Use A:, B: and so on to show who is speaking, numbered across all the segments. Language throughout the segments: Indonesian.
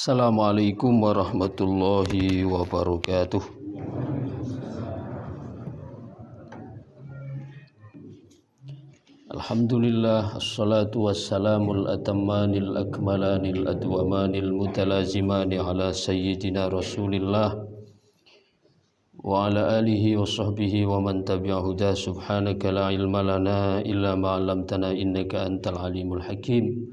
A: Assalamualaikum warahmatullahi wabarakatuh. Alhamdulillah, assalatu wassalamul atammanil akmalanil adwamanil mutalazimani ala sayyidina rasulillah wa ala alihi wa sahbihi wa man tabi'ahuda. Subhanaka la ilma lana illa ma 'allamtana innaka antal alimul hakim.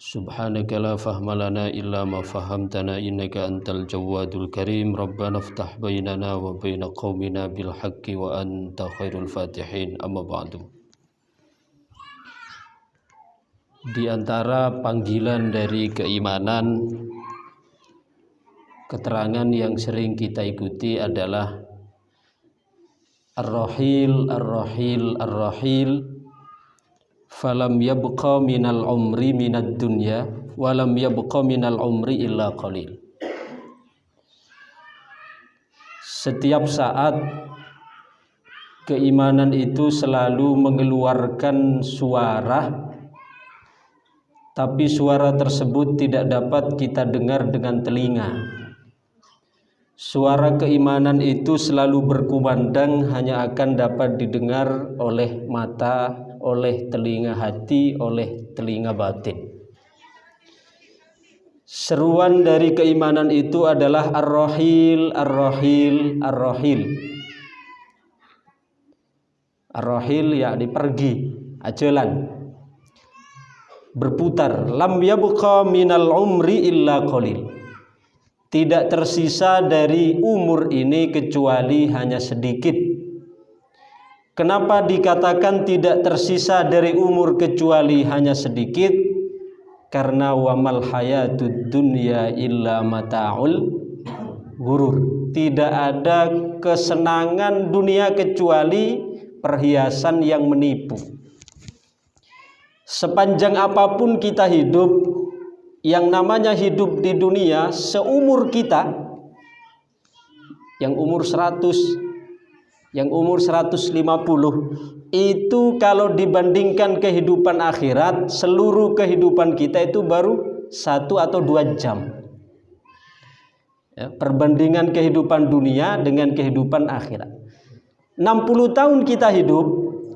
A: Subhanaka la fahma lana illa ma fahamtana innaka antal jawadul karim. Rabbana iftah bainana wa baina qaumina bil haqqi wa anta khairul fatihin. Amma ba'du. Di antara panggilan dari keimanan, keterangan yang sering kita ikuti adalah Ar-Rahil, Ar-Rahil, Ar-Rahil. Falam yabqa minal umri minad dunya walam yabqa minal umri illa qalil. Setiap saat keimanan itu selalu mengeluarkan suara, tapi suara tersebut tidak dapat kita dengar dengan telinga. Suara keimanan itu selalu berkumandang, hanya akan dapat didengar oleh mata, oleh telinga hati, oleh telinga batin. Seruan dari keimanan itu adalah Ar-Rahil, Ar-Rahil, Ar-Rahil. Ar-Rahil yakni pergi, ajalan, berputar. Lam yabqa minal umri illa qalil. Tidak tersisa dari umur ini kecuali hanya sedikit. Kenapa dikatakan tidak tersisa dari umur kecuali hanya sedikit? Karena wamal hayatud dunya illa mata'ul ghurur. Tidak ada kesenangan dunia kecuali perhiasan yang menipu. Sepanjang apapun kita hidup, yang namanya hidup di dunia seumur kita, yang umur 100, yang umur 150, itu kalau dibandingkan kehidupan akhirat, seluruh kehidupan kita itu baru 1 atau 2 jam. Ya, perbandingan kehidupan dunia dengan kehidupan akhirat. 60 tahun kita hidup,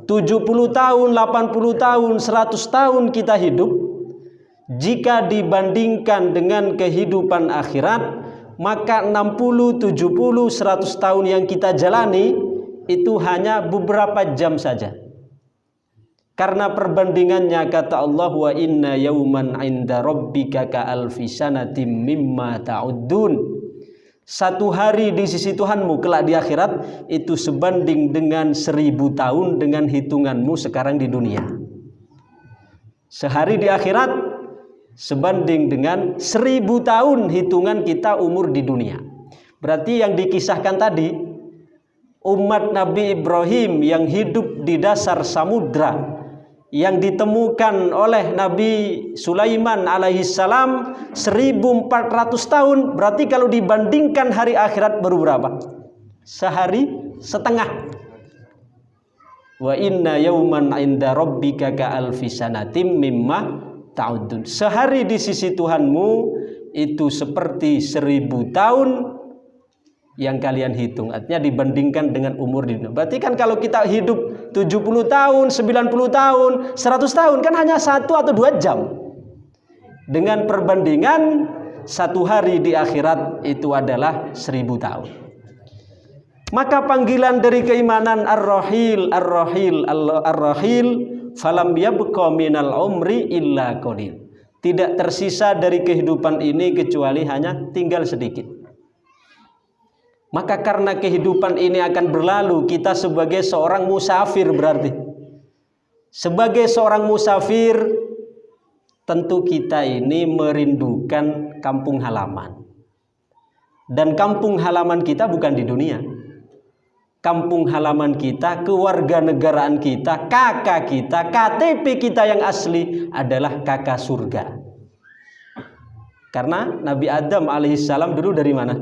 A: 70 tahun, 80 tahun, 100 tahun kita hidup. Jika dibandingkan dengan kehidupan akhirat, maka 60, 70, 100 tahun yang kita jalani itu hanya beberapa jam saja. Karena perbandingannya, kata Allah, wa inna yauman 'inda rabbika ka alfi sanatin mimma ta'uddun. Satu hari di sisi Tuhanmu kelak di akhirat itu sebanding dengan 1000 tahun dengan hitunganmu sekarang di dunia. Sehari di akhirat sebanding dengan 1000 tahun hitungan kita umur di dunia. Berarti yang dikisahkan tadi, umat Nabi Ibrahim yang hidup di dasar samudra, yang ditemukan oleh Nabi Sulaiman alaihissalam 1400 tahun, berarti kalau dibandingkan hari akhirat baru berapa? Sehari setengah. Wa inna yauman 'inda rabbika ka alfi sanatin mimma ta'uddun. Sehari di sisi Tuhanmu itu seperti 1000 tahun yang kalian hitung. Artinya dibandingkan dengan umur di dunia. Berarti kan kalau kita hidup 70 tahun, 90 tahun, 100 tahun kan hanya 1 atau 2 jam. Dengan perbandingan satu hari di akhirat itu adalah 1000 tahun. Maka panggilan dari keimanan Ar-Rahil, Ar-Rahil, Ar-Rahil, falam yabqa minal umri illa qalil. Tidak tersisa dari kehidupan ini kecuali hanya tinggal sedikit. Maka karena kehidupan ini akan berlalu, kita sebagai seorang musafir berarti. Sebagai seorang musafir, tentu kita ini merindukan kampung halaman. Dan kampung halaman kita bukan di dunia. Kampung halaman kita, kewarganegaraan kita, kakak kita, KTP kita yang asli adalah kakak surga. Karena Nabi Adam alaihissalam dulu dari mana?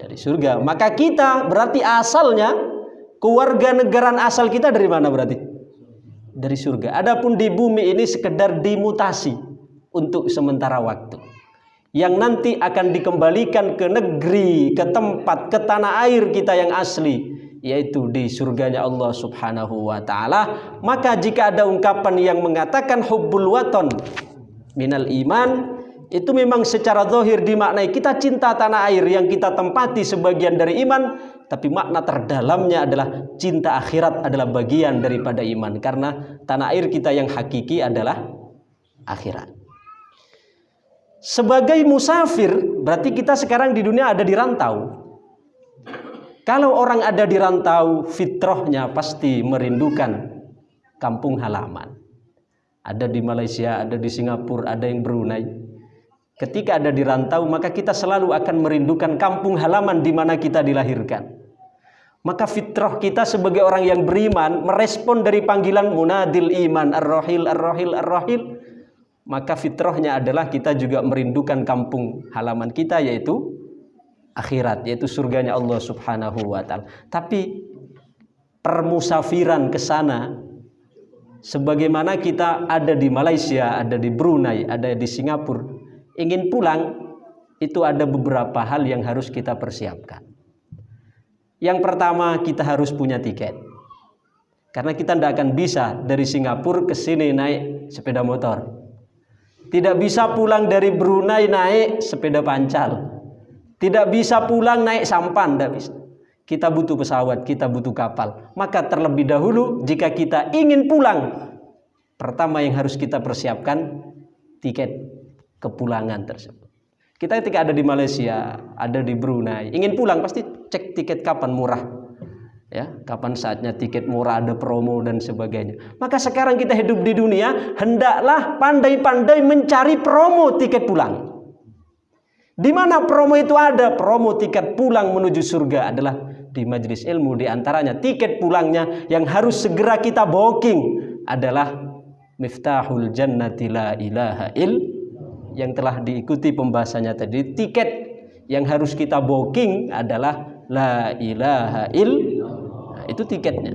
A: Dari surga. Maka kita berarti asalnya, kewarganegaraan asal kita dari mana berarti? Dari surga. Adapun di bumi ini sekedar dimutasi untuk sementara waktu. yang nanti akan dikembalikan ke negeri, ke tempat, ke tanah air kita yang asli, yaitu di surganya Allah Subhanahu wa ta'ala. Maka jika ada ungkapan yang mengatakan hubbul waton minal iman, itu memang secara zahir dimaknai kita cinta tanah air yang kita tempati sebagian dari iman, tapi makna terdalamnya adalah cinta akhirat adalah bagian daripada iman, karena tanah air kita yang hakiki adalah akhirat. Sebagai musafir, berarti kita sekarang di dunia ada di rantau. Kalau orang ada di rantau, fitrahnya pasti merindukan kampung halaman. Ada di Malaysia, ada di Singapura, ada yang Brunei. Ketika ada di rantau, maka kita selalu akan merindukan kampung halaman di mana kita dilahirkan. Maka fitrah kita sebagai orang yang beriman merespon dari panggilan munadil iman, ar-rahil, ar-rahil, ar-rahil. Maka fitrahnya adalah kita juga merindukan kampung halaman kita, yaitu akhirat, yaitu surganya Allah Subhanahu wa ta'ala. Tapi permusafiran ke sana, sebagaimana kita ada di Malaysia, ada di Brunei, ada di Singapura, ingin pulang, itu ada beberapa hal yang harus kita persiapkan. Yang pertama, kita harus punya tiket. Karena kita tidak akan bisa dari Singapura ke sini naik sepeda motor. Tidak bisa pulang dari Brunei naik sepeda pancal. Tidak bisa pulang naik sampan, tidak bisa. Kita butuh pesawat, kita butuh kapal. Maka terlebih dahulu jika kita ingin pulang, pertama yang harus kita persiapkan tiket kepulangan tersebut. Kita ketika ada di Malaysia, ada di Brunei, ingin pulang pasti cek tiket kapan murah. Ya, kapan saatnya tiket murah, ada promo dan sebagainya. Maka sekarang kita hidup di dunia, hendaklah pandai-pandai mencari promo tiket pulang. Di mana promo itu ada? Promo tiket pulang menuju surga adalah di majelis ilmu. Di antaranya tiket pulangnya yang harus segera kita booking adalah Miftahul Jannati La Ilaha Il, yang telah diikuti pembahasannya tadi. Tiket yang harus kita booking adalah La Ilaha Il. Itu tiketnya.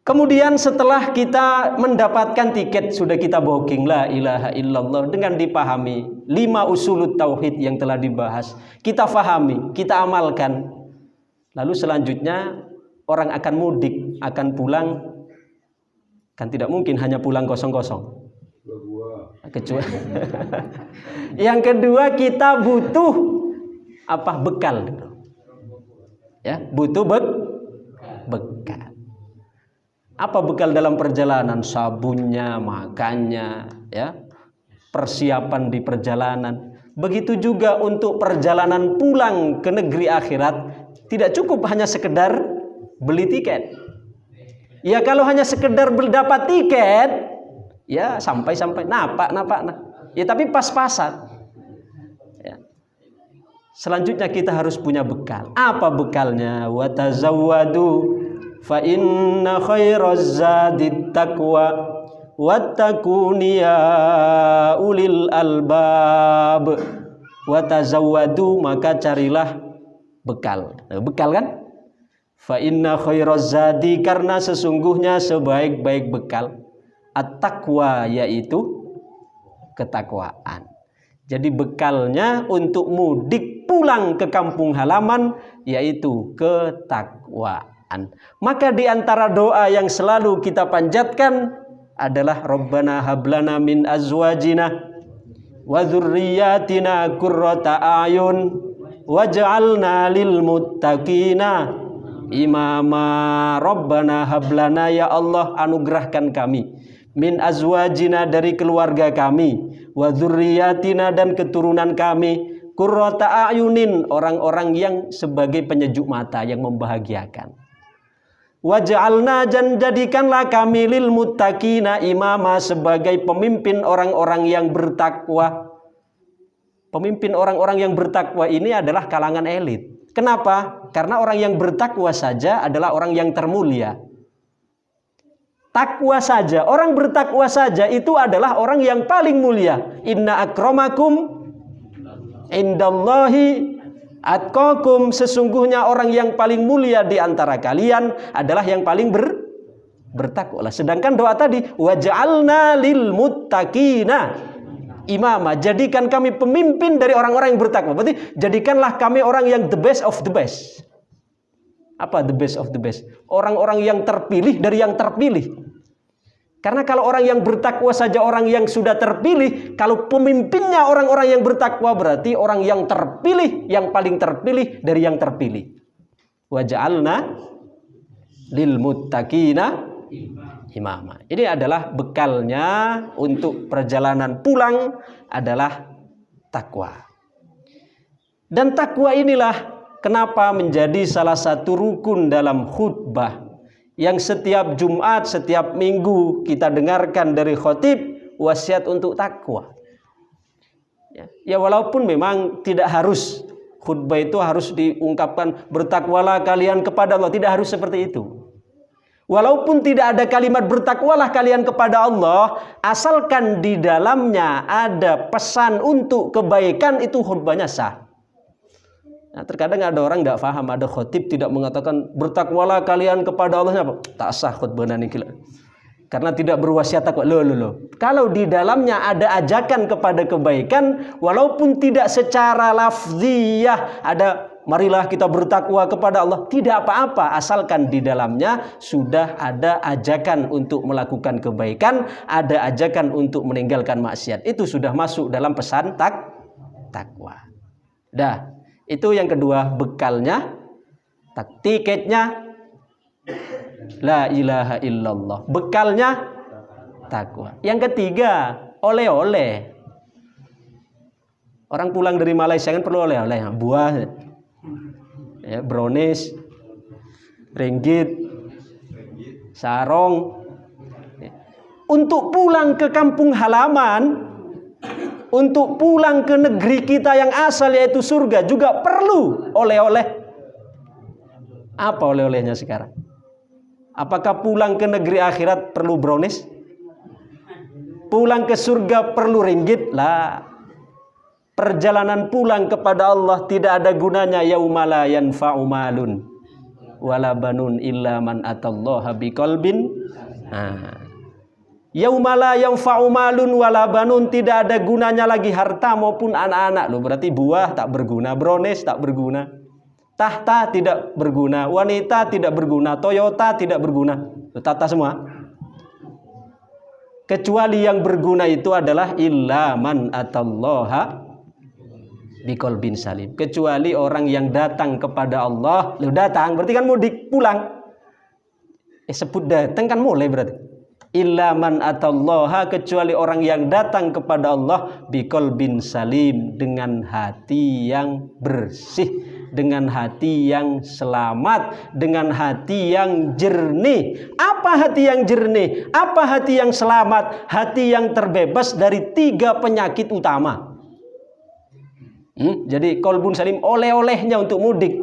A: Kemudian setelah kita mendapatkan tiket, sudah kita booking La ilaha illallah dengan dipahami 5 usulut tauhid yang telah dibahas, kita fahami, kita amalkan. Lalu selanjutnya orang akan mudik, akan pulang, kan tidak mungkin hanya pulang kosong-kosong. Kecuali yang kedua, kita butuh apa? Bekal. Ya, butuh bekal. Apa bekal dalam perjalanan? Sabunnya, makannya, ya, persiapan di perjalanan. Begitu juga untuk perjalanan pulang ke negeri akhirat, tidak cukup hanya sekedar beli tiket. Ya, kalau hanya sekedar dapat tiket, ya sampai napak. Ya, tapi pas-pasan. Ya. Selanjutnya kita harus punya bekal. Apa bekalnya? Wa tazawwadu fa inna khairaz zadit taqwa wattaquni ya ulil albab. Wa tazawwadu, maka carilah bekal. Bekal kan? Fa inna khairaz zadi, karena sesungguhnya sebaik-baik bekal at-taqwa, yaitu ketakwaan. Jadi bekalnya untuk mudik pulang ke kampung halaman yaitu ketakwaan. Maka di antara doa yang selalu kita panjatkan adalah Rabbana hablana min azwajina wa dzurriyyatina qurrata a'yun waj'alna lil muttaqina imama. Rabbana hablana, ya Allah anugerahkan kami, min azwajina, dari keluarga kami, wa dzurriyyatina, dan keturunan kami, qurrata a'yunin, orang-orang yang sebagai penyejuk mata, yang membahagiakan. Waj'alna, dan jadikanlah kami, lil muttaqina imama, sebagai pemimpin orang-orang yang bertakwa. Pemimpin orang-orang yang bertakwa ini adalah kalangan elit. Kenapa? Karena orang yang bertakwa saja adalah orang yang termulia. Takwa saja, orang bertakwa saja itu adalah orang yang paling mulia. Inna akramakum indallahi atqakum, sesungguhnya orang yang paling mulia di antara kalian adalah yang paling bertakwa. Sedangkan doa tadi waj'alna lil muttaqina imama, jadikan kami pemimpin dari orang-orang yang bertakwa. Berarti jadikanlah kami orang yang the best of the best. Apa the best of the best? Orang-orang yang terpilih dari yang terpilih. Karena kalau orang yang bertakwa saja orang yang sudah terpilih, kalau pemimpinnya orang-orang yang bertakwa berarti orang yang terpilih, yang paling terpilih dari yang terpilih. Wa ja'alna lil muttaqina imama. Ini adalah bekalnya untuk perjalanan pulang adalah takwa. Dan takwa inilah kenapa menjadi salah satu rukun dalam khutbah yang setiap Jumat, setiap minggu kita dengarkan dari khotib, wasiat untuk takwa. Ya walaupun memang tidak harus khutbah itu harus diungkapkan bertakwalah kalian kepada Allah, tidak harus seperti itu. Walaupun tidak ada kalimat bertakwalah kalian kepada Allah, asalkan di dalamnya ada pesan untuk kebaikan, itu khutbahnya sah. Nah, terkadang ada orang tidak paham, ada khotib tidak mengatakan bertakwalah kalian kepada Allah, apa? Tak sah khutbah ini gila. Karena tidak berwasiat takwa. Loh. Kalau di dalamnya ada ajakan kepada kebaikan, walaupun tidak secara lafziyah ada marilah kita bertakwa kepada Allah, tidak apa-apa asalkan di dalamnya sudah ada ajakan untuk melakukan kebaikan, ada ajakan untuk meninggalkan maksiat. Itu sudah masuk dalam pesan takwa. Dah. Itu yang kedua, bekalnya, tiketnya la ilaha illallah. Bekalnya takwa. Yang ketiga, oleh-oleh. Orang pulang dari Malaysia kan perlu oleh-oleh, buah, ya, brownies, ringgit, sarong. Untuk pulang ke kampung halaman, untuk pulang ke negeri kita yang asal yaitu surga juga perlu oleh-oleh. Apa oleh-olehnya sekarang? Apakah pulang ke negeri akhirat perlu brownies? Pulang ke surga perlu ringgit? Lah. Perjalanan pulang kepada Allah tidak ada gunanya yaumala yanfa'u malun wala banun illa man atallaha biqalbin. Yaumala yanfa'u malun wala banun, tidak ada gunanya lagi harta maupun anak-anak. Loh, berarti buah tak berguna, brownies tak berguna, tahta tidak berguna, wanita tidak berguna, Toyota tidak berguna. Tata semua. Kecuali yang berguna itu adalah illa man atallaha biqalbin salim. Kecuali orang yang datang kepada Allah. Loh, datang berarti kan mudik pulang. Sebut datang kan mulai berarti. Illa man atallaha, kecuali orang yang datang kepada Allah biqalbin salim, dengan hati yang bersih, dengan hati yang selamat, dengan hati yang jernih. Apa hati yang jernih? Apa hati yang selamat? Hati yang terbebas dari 3 penyakit utama. Jadi qalbun salim, oleh-olehnya untuk mudik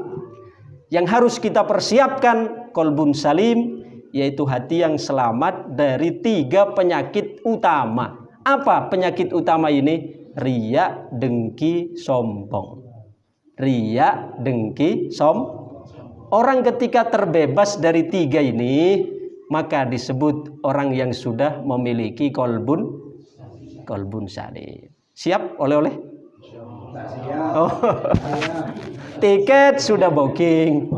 A: yang harus kita persiapkan qalbun salim, yaitu hati yang selamat dari 3 penyakit utama. Apa penyakit utama ini? Riya, dengki, sombong. Riya, dengki, Orang ketika terbebas dari 3 ini, maka disebut orang yang sudah memiliki qalbun salim. Siap oleh-oleh? Oh. Tiket sudah booking.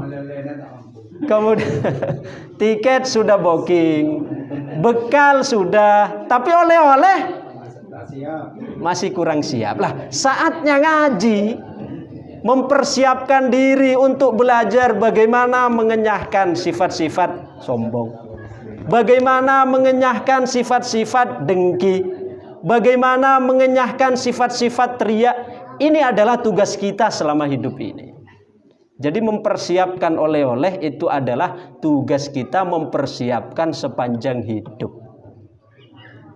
A: Kemudian tiket sudah booking, bekal sudah, tapi oleh-oleh masih kurang siap. Lah, saatnya ngaji, mempersiapkan diri untuk belajar bagaimana mengenyahkan sifat-sifat sombong, bagaimana mengenyahkan sifat-sifat dengki, bagaimana mengenyahkan sifat-sifat riya. Ini adalah tugas kita selama hidup ini. Jadi mempersiapkan oleh-oleh itu adalah tugas kita, mempersiapkan sepanjang hidup.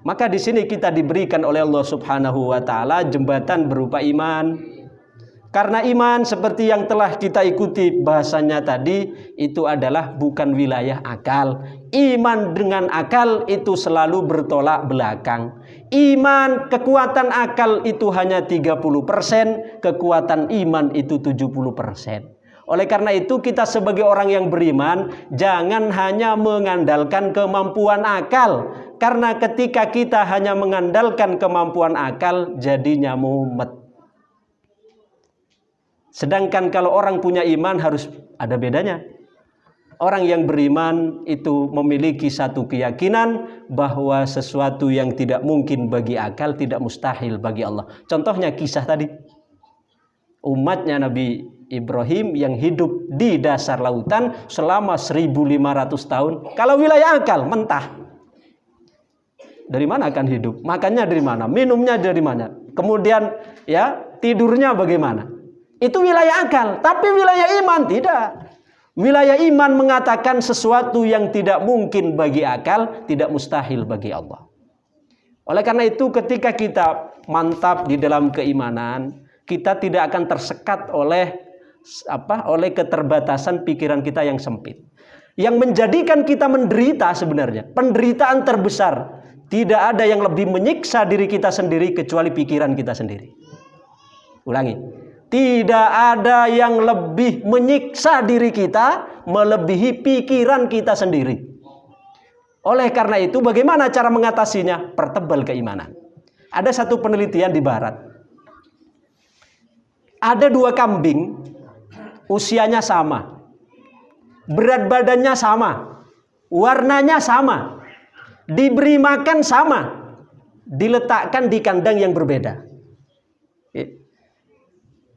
A: Maka di sini kita diberikan oleh Allah Subhanahu wa taala jembatan berupa iman. Karena iman seperti yang telah kita ikuti bahasanya tadi, itu adalah bukan wilayah akal. Iman dengan akal itu selalu bertolak belakang. Iman, kekuatan akal itu hanya 30%, kekuatan iman itu 70%. Oleh karena itu kita sebagai orang yang beriman jangan hanya mengandalkan kemampuan akal, Karena ketika kita hanya mengandalkan kemampuan akal, jadinya mumet. Sedangkan kalau orang punya iman harus ada bedanya. Orang yang beriman itu memiliki satu keyakinan bahwa sesuatu yang tidak mungkin bagi akal tidak mustahil bagi Allah. Contohnya kisah tadi. Umatnya Nabi Ibrahim yang hidup di dasar lautan selama 1.500 tahun. Kalau wilayah akal mentah. Dari mana akan hidup? Makannya dari mana? Minumnya dari mana? Kemudian ya tidurnya bagaimana? Itu wilayah akal. Tapi wilayah iman tidak. Wilayah iman mengatakan sesuatu yang tidak mungkin bagi akal, tidak mustahil bagi Allah. Oleh karena itu ketika kita mantap di dalam keimanan, kita tidak akan tersekat oleh keterbatasan pikiran kita yang sempit. Yang menjadikan kita menderita sebenarnya, penderitaan terbesar, tidak ada yang lebih menyiksa diri kita sendiri kecuali pikiran kita sendiri. Ulangi. Tidak ada yang lebih menyiksa diri kita melebihi pikiran kita sendiri. Oleh karena itu, bagaimana cara mengatasinya? Pertebal keimanan. Ada satu penelitian di barat. Ada 2 kambing, usianya sama. Berat badannya sama. Warnanya sama. Diberi makan sama. Diletakkan di kandang yang berbeda.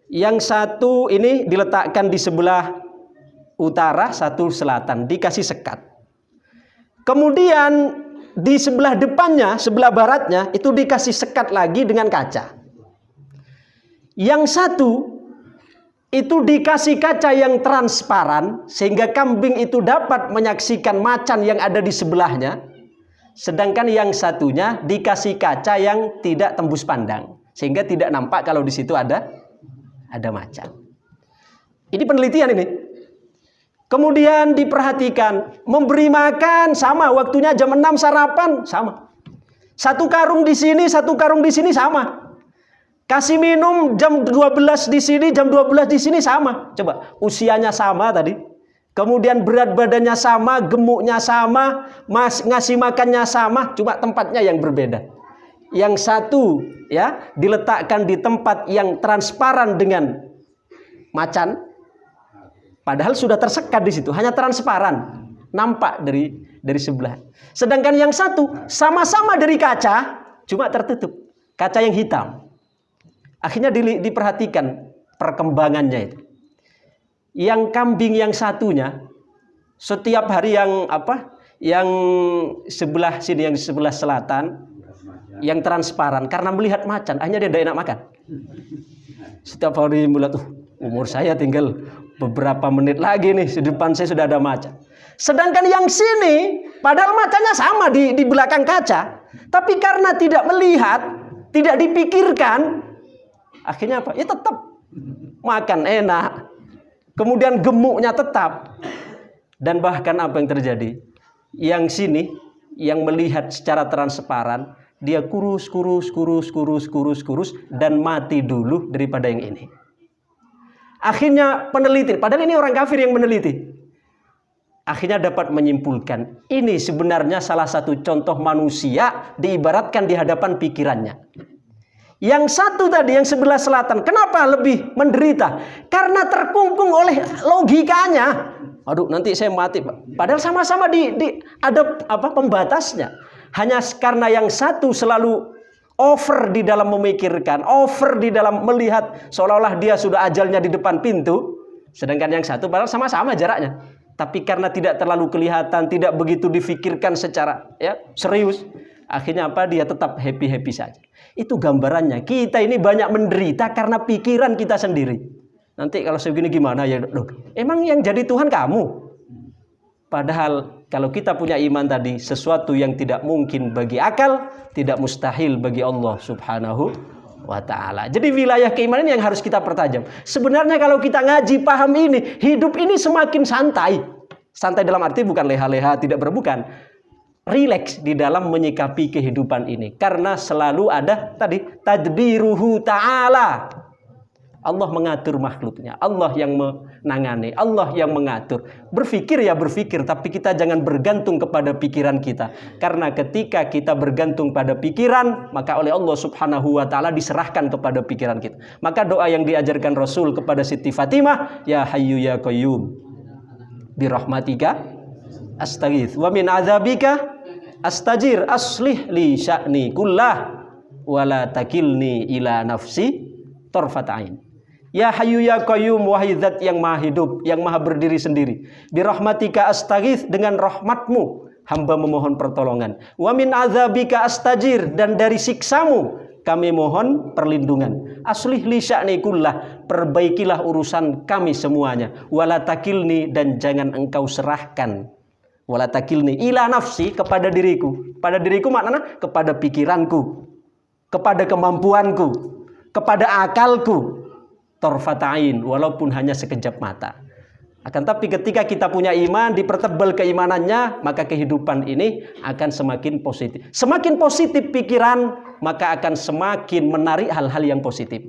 A: Yang satu ini diletakkan di sebelah utara, satu selatan, dikasih sekat. Kemudian di sebelah depannya, sebelah baratnya, itu dikasih sekat lagi dengan kaca. Yang satu itu dikasih kaca yang transparan, sehingga kambing itu dapat menyaksikan macan yang ada di sebelahnya. Sedangkan yang satunya dikasih kaca yang tidak tembus pandang, sehingga tidak nampak kalau di situ ada macan. Ini penelitian ini. Kemudian diperhatikan, memberi makan sama, waktunya jam 6 sarapan sama. Satu karung di sini, satu karung di sini sama. Kasih minum jam 12 di sini, jam 12 di sini sama. Coba, usianya sama tadi. Kemudian berat badannya sama, gemuknya sama, ngasih makannya sama, cuma tempatnya yang berbeda. Yang satu ya diletakkan di tempat yang transparan dengan macan, padahal sudah tersekat di situ, hanya transparan, nampak dari sebelah. Sedangkan yang satu sama-sama dari kaca, cuma tertutup, kaca yang hitam. Akhirnya diperhatikan perkembangannya itu. Yang kambing yang satunya setiap hari yang sebelah sini, yang sebelah selatan, yang transparan, karena melihat macan, akhirnya dia tidak enak makan. Setiap hari melihat, umur saya tinggal beberapa menit lagi nih, di depan saya sudah ada macan. Sedangkan yang sini, padahal macannya sama di belakang kaca, tapi karena tidak melihat, tidak dipikirkan, akhirnya apa? Ya tetap makan enak, kemudian gemuknya tetap. Dan bahkan apa yang terjadi? Yang sini, yang melihat secara transparan, dia kurus dan mati dulu daripada yang ini. Akhirnya peneliti, padahal ini orang kafir yang meneliti, akhirnya dapat menyimpulkan ini sebenarnya salah satu contoh manusia diibaratkan di hadapan pikirannya. Yang satu tadi, yang sebelah selatan, kenapa lebih menderita? Karena terkungkung oleh logikanya. Aduh, nanti saya mati, Pak. Padahal sama-sama ada pembatasnya. Hanya karena yang satu selalu over di dalam memikirkan, over di dalam melihat, seolah-olah dia sudah ajalnya di depan pintu. Sedangkan yang satu padahal sama-sama jaraknya. Tapi karena tidak terlalu kelihatan, tidak begitu difikirkan secara serius, akhirnya dia tetap happy-happy saja. Itu gambarannya. Kita ini banyak menderita karena pikiran kita sendiri. Nanti kalau saya begini gimana ya, dok? Emang yang jadi Tuhan kamu? Padahal kalau kita punya iman tadi, sesuatu yang tidak mungkin bagi akal, tidak mustahil bagi Allah Subhanahu wa ta'ala. Jadi wilayah keimanan yang harus kita pertajam. Sebenarnya kalau kita ngaji paham ini, hidup ini semakin santai. Santai dalam arti bukan leha-leha, tidak berbukan. Rileks di dalam menyikapi kehidupan ini. Karena selalu ada tadi, tadbiruhu ta'ala. Allah mengatur makhluknya, Allah yang menangani, Allah yang mengatur. Berpikir ya berpikir, tapi kita jangan bergantung kepada pikiran kita. Karena ketika kita bergantung pada pikiran, maka oleh Allah Subhanahu wa taala diserahkan kepada pikiran kita. Maka doa yang diajarkan Rasul kepada Siti Fatimah, ya Hayyu ya Qayyum, bi rahmatika astaghits wa min adzabika astajir, aslih li sya'ni kullah wa la takilni ila nafsi tarfat ain. Ya Hayyu ya Qayyum, wahai zat yang maha hidup, yang maha berdiri sendiri. Bi rahmatika astaghits, dengan rahmatmu hamba memohon pertolongan. Wa min adzabika astajir, dan dari siksamu kami mohon perlindungan. Aslih li sya'ni kullah, perbaikilah urusan kami semuanya. Wala takilni, dan jangan engkau serahkan. Wala takilni ila nafsi, kepada diriku. Pada diriku maknanya kepada pikiranku, kepada kemampuanku, kepada akalku. Torfatain, walaupun hanya sekejap mata. Akan tapi ketika kita punya iman, dipertebal keimanannya, maka kehidupan ini akan semakin positif. Semakin positif pikiran, maka akan semakin menarik hal-hal yang positif.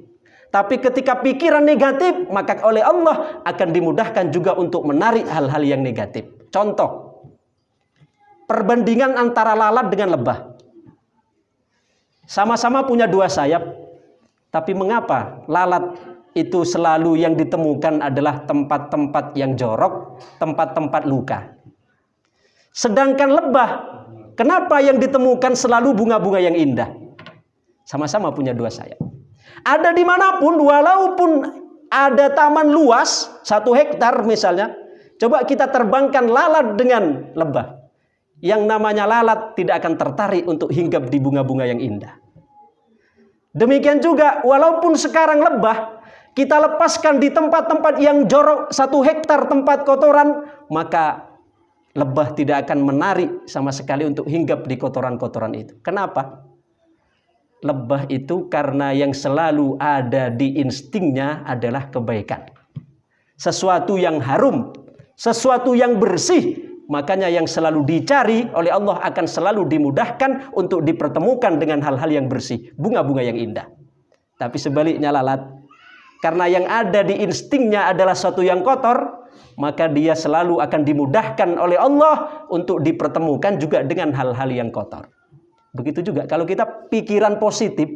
A: Tapi ketika pikiran negatif, maka oleh Allah akan dimudahkan juga untuk menarik hal-hal yang negatif. Contoh, perbandingan antara lalat dengan lebah. Sama-sama punya dua sayap, tapi mengapa lalat itu selalu yang ditemukan adalah tempat-tempat yang jorok, tempat-tempat luka. Sedangkan lebah, kenapa yang ditemukan selalu bunga-bunga yang indah? Sama-sama punya dua sayap. Ada dimanapun, walaupun ada taman luas 1 hektar misalnya, coba kita terbangkan lalat dengan lebah. Yang namanya lalat tidak akan tertarik untuk hinggap di bunga-bunga yang indah. Demikian juga, walaupun sekarang lebah kita lepaskan di tempat-tempat yang jorok 1 hektar tempat kotoran, maka lebah tidak akan menarik sama sekali untuk hinggap di kotoran-kotoran itu. Kenapa? Lebah itu karena yang selalu ada di instingnya adalah kebaikan. Sesuatu yang harum, sesuatu yang bersih, makanya yang selalu dicari oleh Allah akan selalu dimudahkan untuk dipertemukan dengan hal-hal yang bersih, bunga-bunga yang indah. Tapi sebaliknya lalat, karena yang ada di instingnya adalah sesuatu yang kotor, maka dia selalu akan dimudahkan oleh Allah untuk dipertemukan juga dengan hal-hal yang kotor. Begitu juga kalau kita pikiran positif,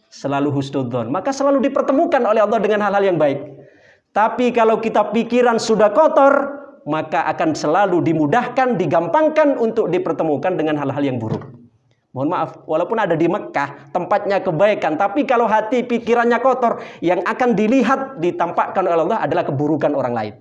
A: selalu husnudzon, maka selalu dipertemukan oleh Allah dengan hal-hal yang baik. Tapi kalau kita pikiran sudah kotor, maka akan selalu dimudahkan, digampangkan untuk dipertemukan dengan hal-hal yang buruk. Mohon maaf, walaupun ada di Mekah, tempatnya kebaikan, tapi kalau hati pikirannya kotor, yang akan dilihat, ditampakkan oleh Allah adalah keburukan orang lain.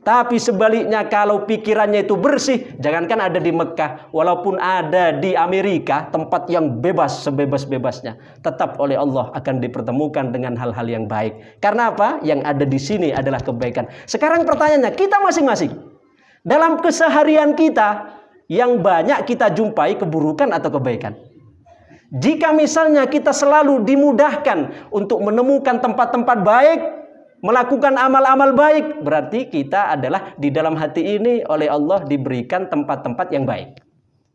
A: Tapi sebaliknya kalau pikirannya itu bersih, jangankan ada di Mekah, walaupun ada di Amerika, tempat yang bebas, sebebas-bebasnya, tetap oleh Allah akan dipertemukan dengan hal-hal yang baik. Karena apa? Yang ada di sini adalah kebaikan. Sekarang pertanyaannya, kita masing-masing, dalam keseharian kita, yang banyak kita jumpai keburukan atau kebaikan. Jika misalnya kita selalu dimudahkan untuk menemukan tempat-tempat baik, melakukan amal-amal baik, berarti kita adalah di dalam hati ini oleh Allah diberikan tempat-tempat yang baik.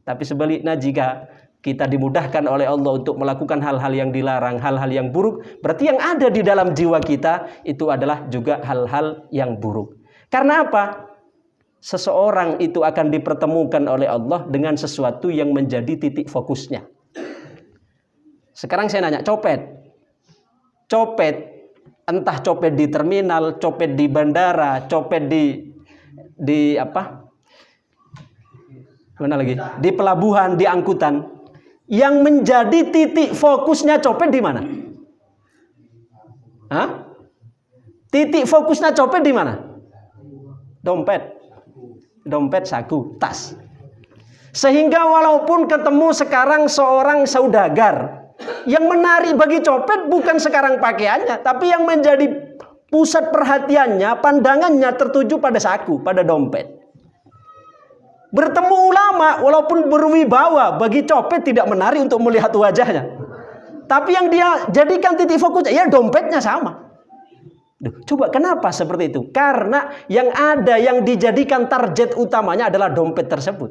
A: Tapi sebaliknya, jika kita dimudahkan oleh Allah untuk melakukan hal-hal yang dilarang, hal-hal yang buruk, berarti yang ada di dalam jiwa kita itu adalah juga hal-hal yang buruk. Karena apa? Seseorang itu akan dipertemukan oleh Allah dengan sesuatu yang menjadi titik fokusnya. Sekarang saya nanya, copet, entah copet di terminal, copet di bandara, copet di apa? Mana lagi? Di pelabuhan, di angkutan. Yang menjadi titik fokusnya copet di mana? Hah? Titik fokusnya copet di mana? Dompet, saku, tas. Sehingga walaupun ketemu sekarang seorang saudagar, yang menarik bagi copet bukan sekarang pakaiannya, tapi yang menjadi pusat perhatiannya, pandangannya tertuju pada saku, pada dompet. Bertemu ulama, walaupun berwibawa, bagi copet tidak menarik untuk melihat wajahnya. Tapi yang dia jadikan titik fokusnya, ya dompetnya sama. Coba kenapa seperti itu? Karena yang ada, yang dijadikan target utamanya adalah dompet tersebut.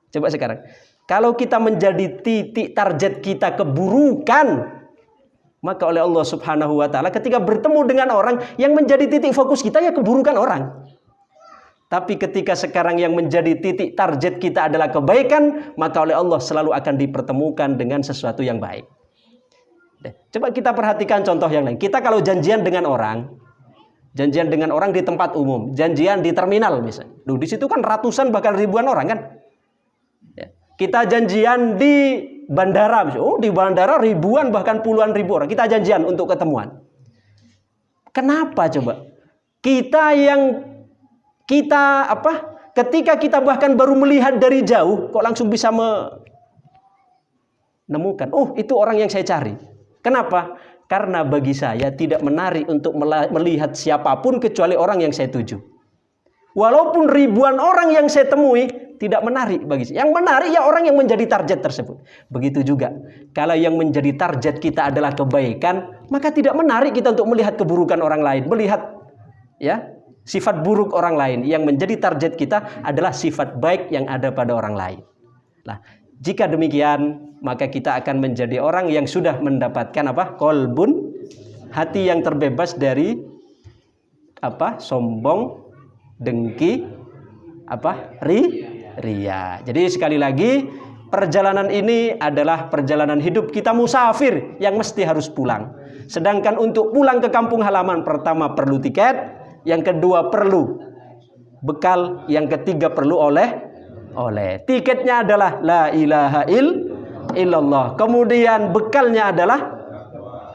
A: Coba sekarang, kalau kita menjadi titik target kita keburukan, Maka oleh Allah Subhanahu wa taala ketika bertemu dengan orang yang menjadi titik fokus kita ya keburukan orang. Tapi ketika sekarang yang menjadi titik target kita adalah kebaikan, maka oleh Allah selalu akan dipertemukan dengan sesuatu yang baik. Coba kita perhatikan contoh yang lain. Kita kalau janjian dengan orang di tempat umum, janjian di terminal misalnya. Duh, di situ kan ratusan bahkan ribuan orang kan. Ya. Kita janjian di bandara, di bandara ribuan bahkan puluhan ribu orang. Kita janjian untuk ketemuan. Kenapa coba? Ketika kita bahkan baru melihat dari jauh, kok langsung bisa menemukan, oh itu orang yang saya cari. Kenapa? Karena bagi saya tidak menarik untuk melihat siapapun kecuali orang yang saya tuju. Walaupun ribuan orang yang saya temui, tidak menarik bagi saya. Yang menarik ya orang yang menjadi target tersebut. Begitu juga, kalau yang menjadi target kita adalah kebaikan, maka tidak menarik kita untuk melihat keburukan orang lain. Melihat ya sifat buruk orang lain. Yang menjadi target kita adalah sifat baik yang ada pada orang lain. Nah, jika demikian, maka kita akan menjadi orang yang sudah mendapatkan qalbun, hati yang terbebas dari sombong, dengki, riya. Jadi sekali lagi, perjalanan ini adalah perjalanan hidup kita musafir yang mesti harus pulang. Sedangkan untuk pulang ke kampung halaman, pertama perlu tiket, yang kedua perlu bekal, yang ketiga perlu oleh. Tiketnya adalah la ilaha illallah. Kemudian bekalnya adalah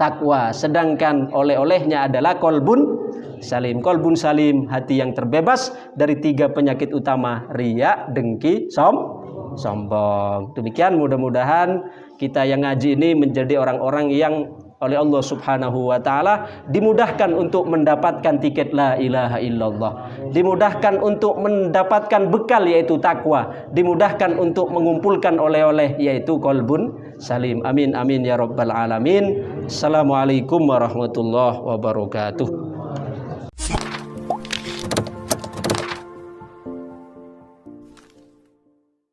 A: takwa. Sedangkan oleh-olehnya adalah qalbun salim. Qalbun salim, hati yang terbebas dari 3 penyakit utama, riya, dengki, sombong. Demikian, mudah-mudahan kita yang ngaji ini menjadi orang-orang yang oleh Allah Subhanahu wa taala dimudahkan untuk mendapatkan tiket la ilaha illallah, dimudahkan untuk mendapatkan bekal yaitu takwa, dimudahkan untuk mengumpulkan oleh-oleh yaitu qalbun salim. Amin amin ya rabbal alamin. Assalamualaikum warahmatullahi wabarakatuh.